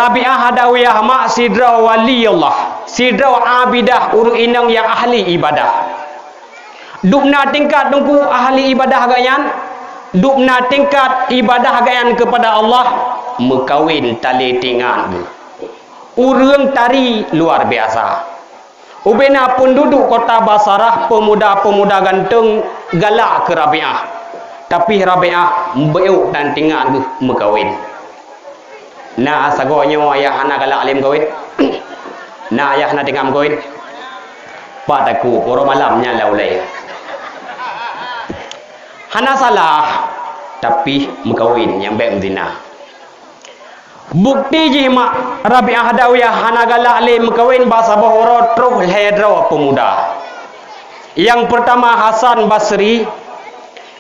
Rabi'ah Hadawiyah mak sidra wali Allah, sidra abidah uru inang yang ahli ibadah. Dupna tingkat tungku ahli ibadah gayan, dupna tingkat ibadah gayan kepada Allah, mekawin tali tingan. Urang tari luar biasa. Ubena penduduk kota Basarah, pemuda-pemuda ganteng galak ke Rabi'ah. Tapi Rabi'ah beuk dan tingan mekawin. Nah sagonya ayah anak galak alim kawin. Nah ayah nak tingam kawin. Pak taku poro malamnya laulai. Hana salah tapi mekawin yang baik zina. Bukti je mak Rabi'ah Hadawiyah hana galak alim mekawin bahasa bahoro truh hedro pemuda. Yang pertama Hasan Basri,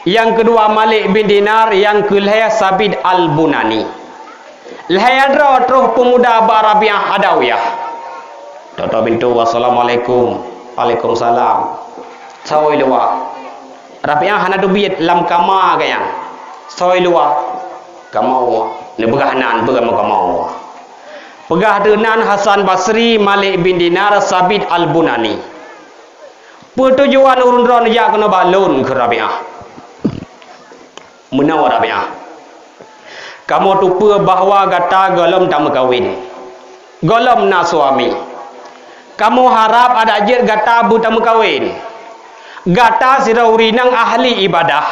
yang kedua Malik bin Dinar, yang kelima Sabit Al-Bunani. Lahadra truh pemuda Rabi'ah Hadawiyah. Toto bintu wassalamualaikum. Waalaikumsalam. Sawai luwa. Rabi'ah hana dubit lam kama kayang. Sawai luwa. Kamau. Ne begahnan begam kamau. Pegah denan Hasan Basri, Malik bin Dinar, Sabit Al-Bunani. Pertujuan urun-urun ya kena balun ke Rabi'ah. Menawa Rabi'ah. Kamu lupa bahawa gata golom tak mekawin. Golom nak suami. Kamu harap ada je gata bu tak mekawin. Gata sira urinang ahli ibadah.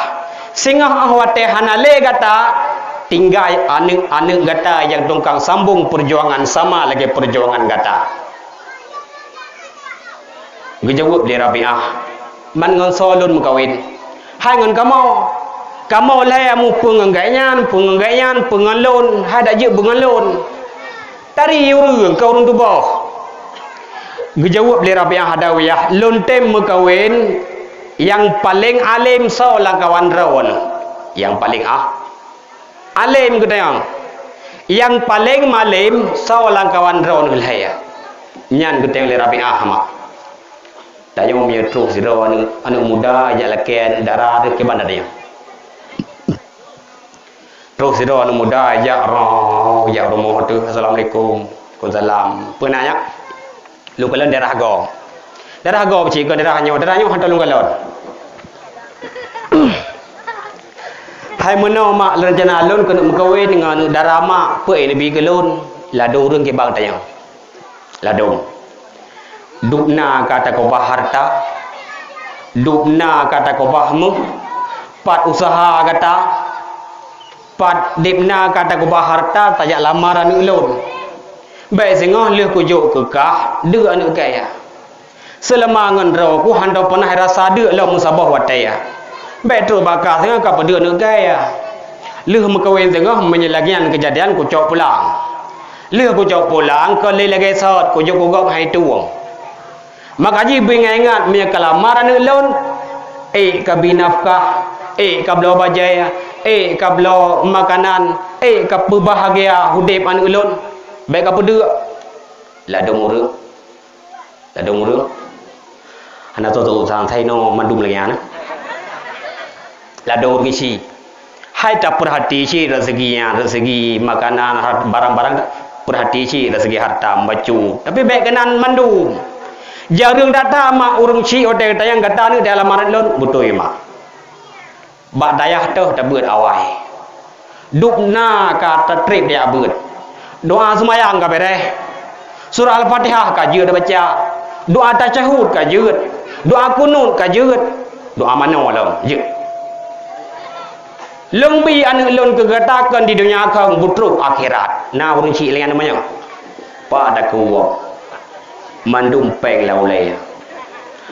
Singah ahwate hanale gata tinggal anak-anak gata yang tongkang sambung perjuangan sama lagi perjuangan gata. Gejawab dia Rabi'ah. Man ngon solun mekawin. Hai ngon kamu. Kamu lah yang penganggaian, pengalon, ada je pengalon. Tari urang kau orang tu bawah. Gejawab le Rabi'ah Hadawiyah, lontem mekawin yang paling alim seolah kawan rawan. Yang paling alim ketayang. Yang paling malim seolah kawan rawan gelaya. Nyan ketayang le Rabi'ah mak. Tak yang menyetruh si rawan anak muda jalakan darah ke bandar dia. Terus itu anak muda ya rumah tu assalamualaikum waalaikumsalam penanya lu kalau darah go beci ke darahnya hantar lu kalau hai meno mak rencana lun kena mengkawin dengan darah mak pe lebih gelun ladu urang ke bang tayang ladu dupna kata kau harta dupna kata kau bahmu pat usaha kata pat dipna kata kubah harta tajak lamaran ulun. Baik sengah leh kujuk kekah dua anak kaya. Selama ngan ku handau pernah rasa dua lah musabah wataya. Baik tu bakal sengah kapa dua anak kaya. Leh mekawin sengah menyelagian kejadian kucok pulang. Leh kucok pulang ke lagi saat kujuk kugok hai tuang. Maka ji ingat punya kelamaran ulun. Kabinafkah. Kablo bajaya. Kablo makanan. Kapu bahagia hudip an ulun. Baik apa dua? Ladung urang. Anak tu sang thay no mandum lagi ana. Ladung gisi. Hai tak perhati si rezekinya, rezeki makanan, barang-barang perhati si rezeki harta bacu. Tapi baik kenan mandum. Jarang data mak urang si hotel tayang kata ni dalam maran lon betul mak. Bak dayah tu tak beut awai. Dupna kata trip dia beut. Doa semayang ka bereh. Surah Al-Fatihah ka jeut baca. Doa tasyahud ka jeut. Doa kunut ka jeut. Doa mana lah jeut. Lengbi anu lon kegatakan di dunia kau butruk akhirat. Nah urang si lengan namanya. Pak dak kuwa. Mandum peng laulai.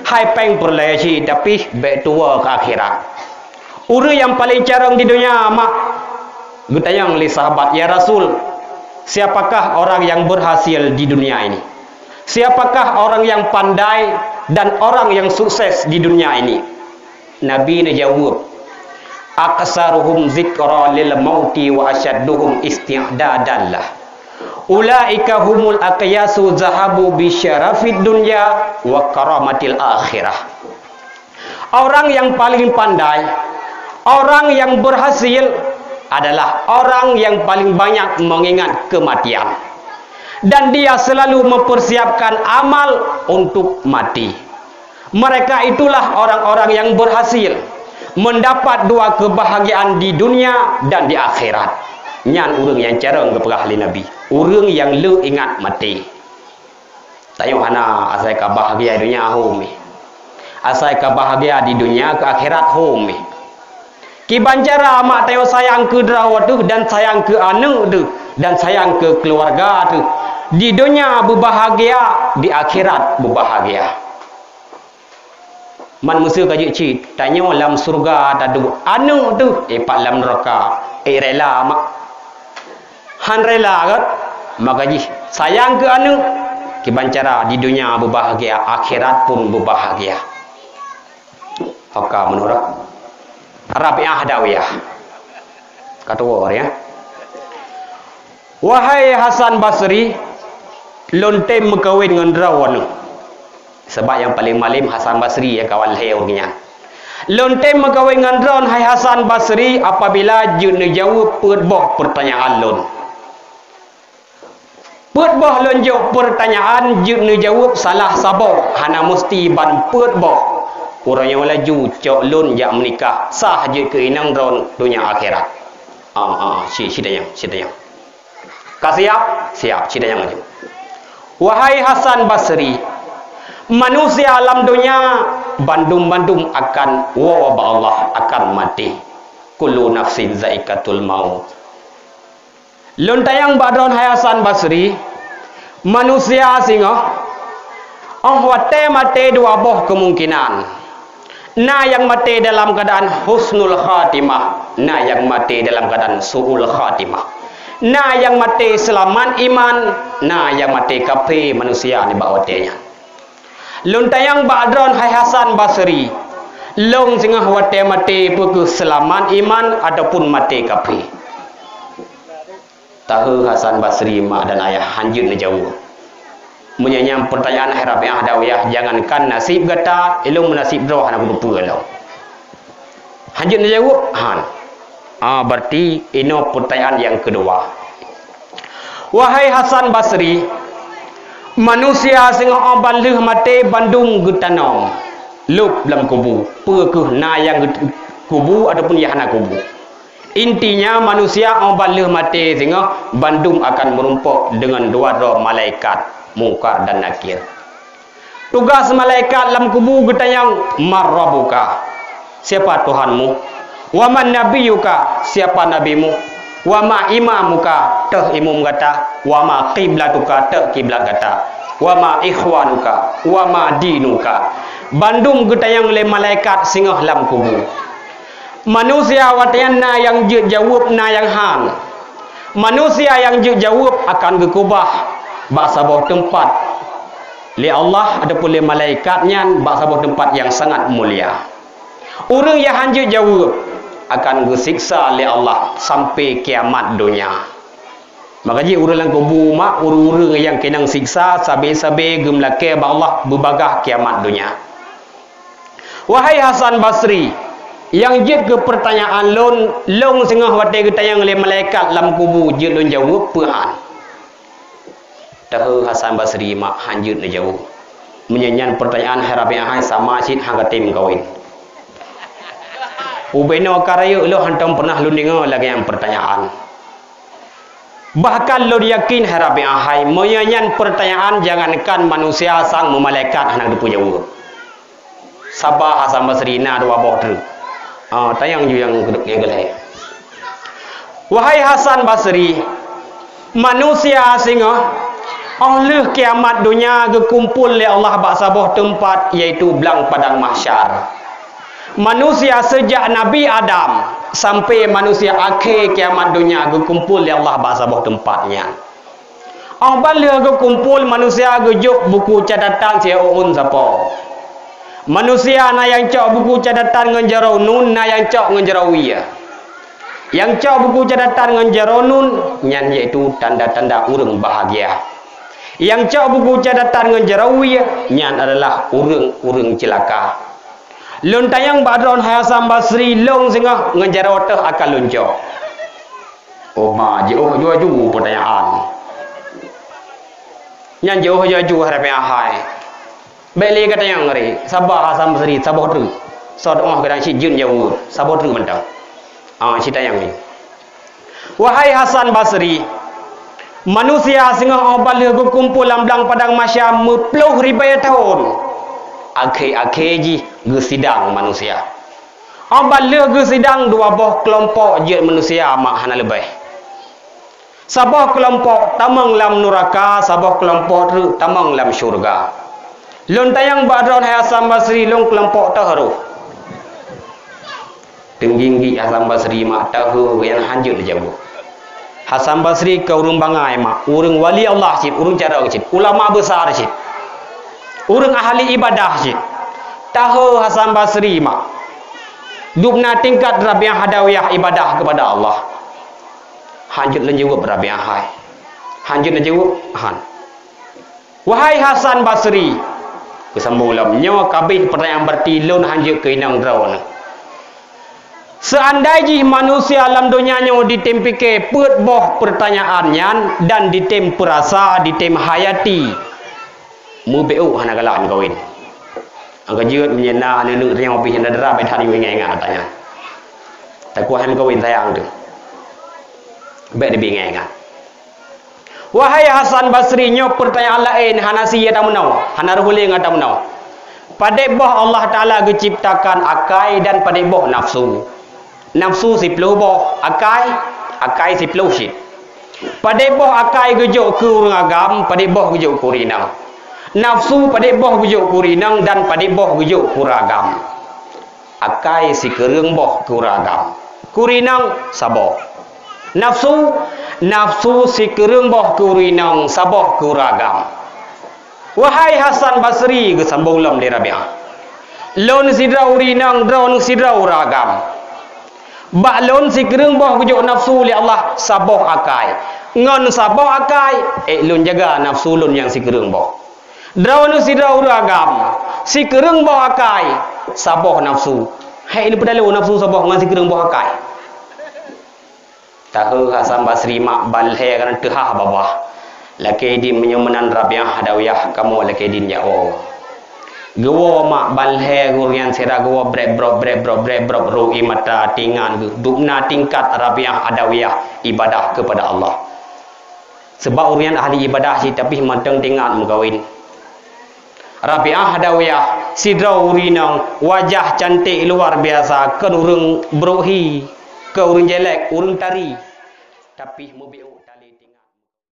Hai peng perlai si tapi baik tua ke akhirat. Orang yang paling carang di dunia mak gutayang li sahabat ya Rasul, siapakah orang yang berhasil di dunia ini? Siapakah orang yang pandai dan orang yang sukses di dunia ini? Nabi jawab, aksaruhum zikra lil mauti wa asyadduhum isti'dadan lah. Ulaika humul aqyasu zahabu bi syarafid dunya wa karamatil akhirah. Orang yang paling pandai, orang yang berhasil adalah orang yang paling banyak mengingat kematian. dan dia selalu mempersiapkan amal untuk mati. Mereka itulah orang-orang yang berhasil mendapat dua kebahagiaan di dunia dan di akhirat. Nyan urang yang cereng ke ahli Nabi, urang yang le ingat mati. Tayo hana asai ka bahagia di dunia home. Asai ka bahagia di dunia ke akhirat home. Ki bancara mak tayo sayang ke derawat tu dan sayang ke anak tu dan sayang ke keluarga tu. Di dunia berbahagia, di akhirat berbahagia. Man musuh kaji cik tanya dalam surga ada anu tu pak dalam neraka rela mak han rela kan maka ji sayang ke anu kibancara di dunia berbahagia akhirat pun berbahagia. Maka menurut Rabi'ah Adawiyah kata orang ya, wahai Hasan Basri, lonte mekawin dengan rawan. Sebab yang paling malim Hasan Basri yang kawan leornya. Lonte mekawin dengan rawan hai Hasan Basri apabila jun jawab perboh pertanyaan lon. Perboh lon jawab pertanyaan jun jawab salah sabor hana mesti ban perboh. Orang yang laju cok lon jak menikah sah je ke inang rawan dunia akhirat. Sidayang. Siap sidayang aja. Wahai Hasan Basri, manusia alam dunia bandum-bandum akan wabah Allah akan mati. Kullu nafsin zaikatul maut. Lontayang badron hai Hasan Basri, manusia singa wate mati dua boh kemungkinan. Na yang mati dalam keadaan husnul khatimah, na yang mati dalam keadaan su'ul khatimah. Na yang mati selamat iman, na yang mati kafir manusia ni bawatenya. Luntayang badron hai Hasan Basri, long singah wate mati puku selamat iman ataupun mati kafir. Tahu Hasan Basri mak dan ayah hanjut na jauh. Menyanyam pertanyaan harap yang Adawiyah, jangankan nasib gata ilmu nasib roh anak lupa lah. Hanjut na jawab han. Berarti ini pertanyaan yang kedua. Wahai Hasan Basri, manusia sengah balih mati bandung getanong lup dalam kubu pekeh na yang kubu ataupun yang anak kubu. Intinya manusia balih mati sengah bandung akan merumpuk dengan dua roh malaikat Munkar dan Nakir. Tugas malaikat dalam kubu getayang marrabuka, siapa Tuhanmu? Wa man nabiyuka, siapa nabimu? Wa ma imamuka, teh imam kata. Wa ma qiblatuka, teh kiblat kata. Wa ma ikhwanuka, wa ma dinuka. Bandung getayang le malaikat singah dalam kubu. Manusia watian na yang jawab na yang han. Manusia yang jawab akan gekubah baksa bawah tempat li Allah ataupun li malaikatnya baksa bawah tempat yang sangat mulia. Orang yang hanjut jawab akan disiksa li Allah sampai kiamat dunia. Makanya orang yang kubu mak orang-orang yang kena siksa sabe-sabe gemlake ba Allah berbagah kiamat dunia. Wahai Hasan Basri, yang jid ke pertanyaan long sengah wate getayang li malaikat dalam kubu jid lon jawab pehan. Tahu Hasan Basri mak hanjut na jauh. Menyanyian pertanyaan harap yang hai sama cid hanggatim kawin. Ubeno karaya lo hantam pernah lu dengar lagi yang pertanyaan. Bahkan lo yakin harap yang hai menyanyian pertanyaan jangankan manusia sang malaikat hendak dipu jauh. Sabah Hasan Basri na dua boh tu. Tayang ju yang gedek gelai. Wahai Hasan Basri, manusia singa Allah kiamat dunia gekumpul oleh Allah bak sabah tempat iaitu belang padang mahsyar. Manusia sejak Nabi Adam sampai manusia akhir kiamat dunia gekumpul oleh Allah bak sabah tempatnya. Bala gekumpul manusia gejuk buku catatan sia uun siapa. Manusia na yang cok buku catatan ngenjarau nun na yang cok ngenjarau iya. Yang cok buku catatan ngenjarau nun nyan iaitu tanda-tanda urang bahagia. Yang cak buku catatan dengan jarawi nyan adalah urang celaka. Lontayang badron Hasan Basri long sengah ngejarau teh akan loncok. Ma jauh pertanyaan. nyan jauh jauh Rabi'ah hai beli kata yang ngeri Sabah Hasan Basri Sabah tu sod kadang si jun jauh Sabah tu mentang cerita yang ni wahai Hasan Basri manusia sengah bala berkumpul dalam padang mahsyar 10,000 tahun akhir-akhir ji gesidang manusia bala gesidang dua boh kelompok je manusia mak hana lebih sabah kelompok tamang lam neraka sabah kelompok tu tamang lam syurga lon tayang badron Hasan Basri long kelompok taharu tinggi Hasan Basri mak tahu yang hanjut jauh Hasan Basri ke urang bangai mak urang wali Allah cip urang cara cip ulama besar cip urang ahli ibadah cip tahu Hasan Basri mak dupna tingkat Rabi'ah hadawiyah ibadah kepada Allah hanjut lan jawab Rabi'ah hai hanjut lan jawab han wahai Hasan Basri kesambung lam nyawa kabeh pertanyaan berarti lon hanjut ke inang draw seandainya manusia alam dunia nyo ditempike put boh pertanyaannya dan ditem perasa ditem hayati mubeu hana galan kawin angka jeut menyena nenek yang obih ndara betan yu ngenga katanya tak kuat kawin sayang tu baik dia bingenga wahai Hasan Basri nyo pertanyaan lain hana sia tak menau hana ruling tak menau pada boh Allah Taala geciptakan akai dan pada boh nafsu nafsu si peluh boh akai si peluh si pada boh akai gejuk ke urang agam pada boh gejuk kurinang nafsu pada boh gejuk kurinang dan pada boh gejuk kuragam akai si kereng boh kuragam kurinang saboh nafsu si kereng boh kurinang saboh kuragam wahai Hasan Basri gesambung lam di Rabi'ah lon sidrau rinang draun sidrau ragam baklon si kereng boh kujuk nafsu li Allah saboh akai ngon saboh akai lon jaga nafsu lon yang si kereng boh draun si draw ragam si kereng boh akai saboh nafsu hai ini pedalu nafsu saboh ngan si kereng boh akai tahu Hasan Basri mak balhe kan tehah babah laki di menyumenan Rabi'ah hadawiyah kamu laki din ya Gua mak balhe gurian sira gua brebrok ru'i mata tingan dupna tingkat Rabi'ah hadawiyah ibadah kepada Allah sebab urian ahli ibadah si tapi mateng tingan mengawin Rabi'ah hadawiyah sidrau urinang wajah cantik luar biasa kan urang beruhi ke urang jelek urang tari tapi mubiu tali tinggal